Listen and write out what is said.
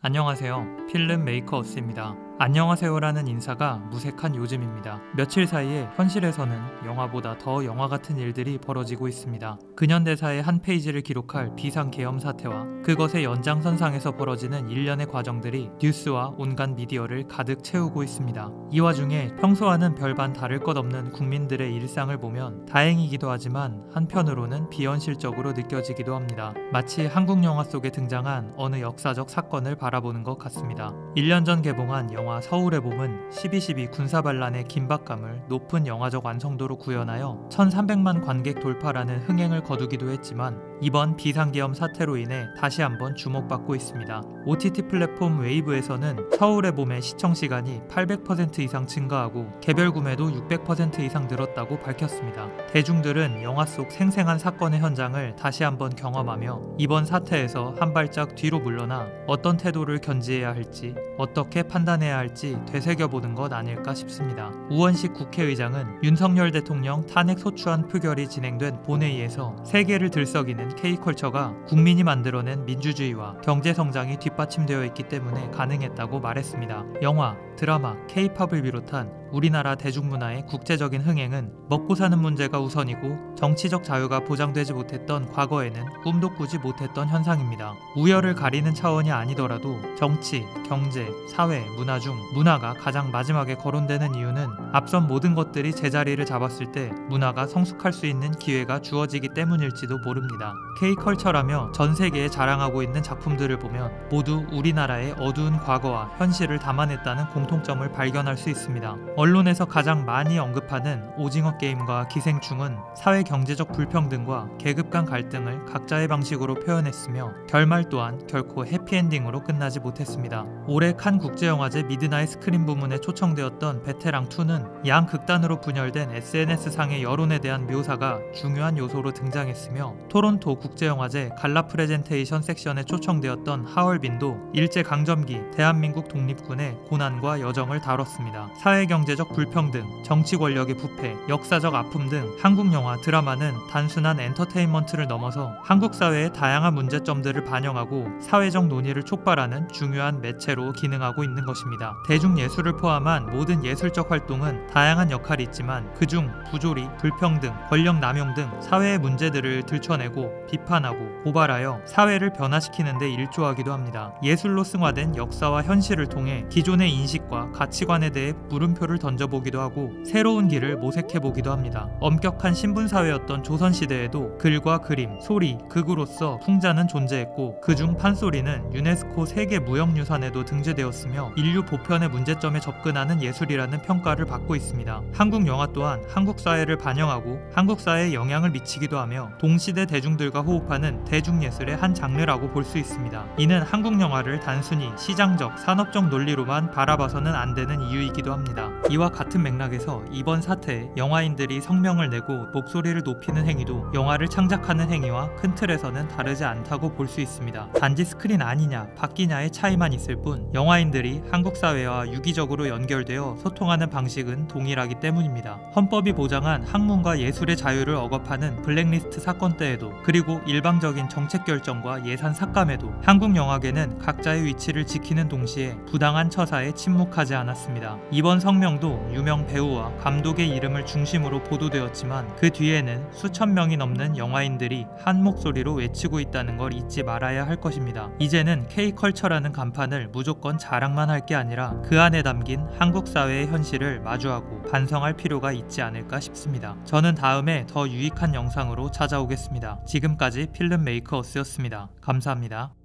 안녕하세요. 필름 메이커어스입니다. 안녕하세요라는 인사가 무색한 요즘입니다. 며칠 사이에 현실에서는 영화보다 더 영화 같은 일들이 벌어지고 있습니다. 근현대사의 한 페이지를 기록할 비상계엄 사태와 그것의 연장선상에서 벌어지는 일련의 과정들이 뉴스와 온갖 미디어를 가득 채우고 있습니다. 이 와중에 평소와는 별반 다를 것 없는 국민들의 일상을 보면 다행이기도 하지만 한편으로는 비현실적으로 느껴지기도 합니다. 마치 한국 영화 속에 등장한 어느 역사적 사건을 바라보는 것 같습니다. 1년 전 개봉한 영화 서울의 봄은 12.12 군사반란의 긴박감을 높은 영화적 완성도로 구현하여 1300만 관객 돌파라는 흥행을 거두기도 했지만 이번 비상계엄 사태로 인해 다시 한번 주목받고 있습니다. OTT 플랫폼 웨이브에서는 서울의 봄의 시청시간이 800% 이상 증가하고 개별 구매도 600% 이상 늘었다고 밝혔습니다. 대중들은 영화 속 생생한 사건의 현장을 다시 한번 경험하며 이번 사태에서 한 발짝 뒤로 물러나 어떤 태도를 견지해야 할지 어떻게 판단해야 할지 되새겨보는 것 아닐까 싶습니다. 우원식 국회의장은 윤석열 대통령 탄핵 소추안 표결이 진행된 본회의에서 세계를 들썩이는 K컬처가 국민이 만들어낸 민주주의와 경제성장이 뒷받침되어 있기 때문에 가능했다고 말했습니다. 영화, 드라마, K-팝을 비롯한 우리나라 대중문화의 국제적인 흥행은 먹고 사는 문제가 우선이고 정치적 자유가 보장되지 못했던 과거에는 꿈도 꾸지 못했던 현상입니다. 우열을 가리는 차원이 아니더라도 정치, 경제, 사회, 문화 중 문화가 가장 마지막에 거론되는 이유는 앞선 모든 것들이 제자리를 잡았을 때 문화가 성숙할 수 있는 기회가 주어지기 때문일지도 모릅니다. K컬처라며 전 세계에 자랑하고 있는 작품들을 보면 모두 우리나라의 어두운 과거와 현실을 담아냈다는 공통점을 발견할 수 있습니다. 언론에서 가장 많이 언급하는 오징어 게임과 기생충은 사회 경제적 불평등과 계급 간 갈등을 각자의 방식으로 표현했으며 결말 또한 결코 해피엔딩으로 끝나지 못했습니다. 올해 칸 국제영화제 미드나잇 스크린 부문에 초청되었던 베테랑2는 양 극단으로 분열된 SNS상의 여론에 대한 묘사가 중요한 요소로 등장했으며 토론토 국제영화제 갈라 프레젠테이션 섹션에 초청되었던 하얼빈도 일제강점기 대한민국 독립군의 고난과 여정을 다뤘습니다. 사회경제적 불평등, 정치 권력의 부패, 역사적 아픔 등 한국 영화, 드라마는 단순한 엔터테인먼트를 넘어서 한국 사회의 다양한 문제점들을 반영하고 사회적 논의를 촉발하는 중요한 매체로 기능하고 있는 것입니다. 대중예술을 포함한 모든 예술적 활동은 다양한 역할이 있지만 그중 부조리, 불평등, 권력 남용 등 사회의 문제들을 들춰내고 비판하고 고발하여 사회를 변화시키는 데 일조하기도 합니다. 예술로 승화된 역사와 현실을 통해 기존의 인식과 가치관에 대해 물음표를 던져보기도 하고 새로운 길을 모색해보기도 합니다. 엄격한 신분사회였던 조선시대에도 글과 그림, 소리, 극으로서 풍자는 존재했고 그중 판소리는 유네스코 세계 무형유산에도 등재되었으며 인류 보편의 문제점에 접근하는 예술이라는 평가를 받고 있습니다. 한국 영화 또한 한국 사회를 반영하고 한국 사회에 영향을 미치기도 하며 동시대 대중들과 호흡하는 대중예술의 한 장르라고 볼 수 있습니다. 이는 한국 영화를 단순히 시장적, 산업적 논리로만 바라봐서는 안 되는 이유이기도 합니다. 이와 같은 맥락에서 이번 사태에 영화인들이 성명을 내고 목소리를 높이는 행위도 영화를 창작하는 행위와 큰 틀에서는 다르지 않다고 볼 수 있습니다. 단지 스크린 아니냐, 바뀌냐의 차이만 있을 뿐 영화인들이 한국 사회와 유기적으로 연결되어 소통하는 방식은 동일하기 때문입니다. 헌법이 보장한 학문과 예술의 자유를 억압하는 블랙리스트 사건 때에도 그리고 일방적인 정책 결정과 예산 삭감에도 한국 영화계는 각자의 위치를 지키는 동시에 부당한 처사에 침묵하지 않았습니다. 이번 성명도 유명 배우와 감독의 이름을 중심으로 보도되었지만 그 뒤에는 수천 명이 넘는 영화인들이 한 목소리로 외치고 있다는 걸 잊지 말아야 할 것입니다. 이제는 K컬처라는 간판을 무조건 자랑만 할 게 아니라 그 안에 담긴 한국 사회의 현실을 마주하고 반성할 필요가 있지 않을까 싶습니다. 저는 다음에 더 유익한 영상으로 찾아오겠습니다. 지금까지 필름 메이커어스였습니다. 감사합니다.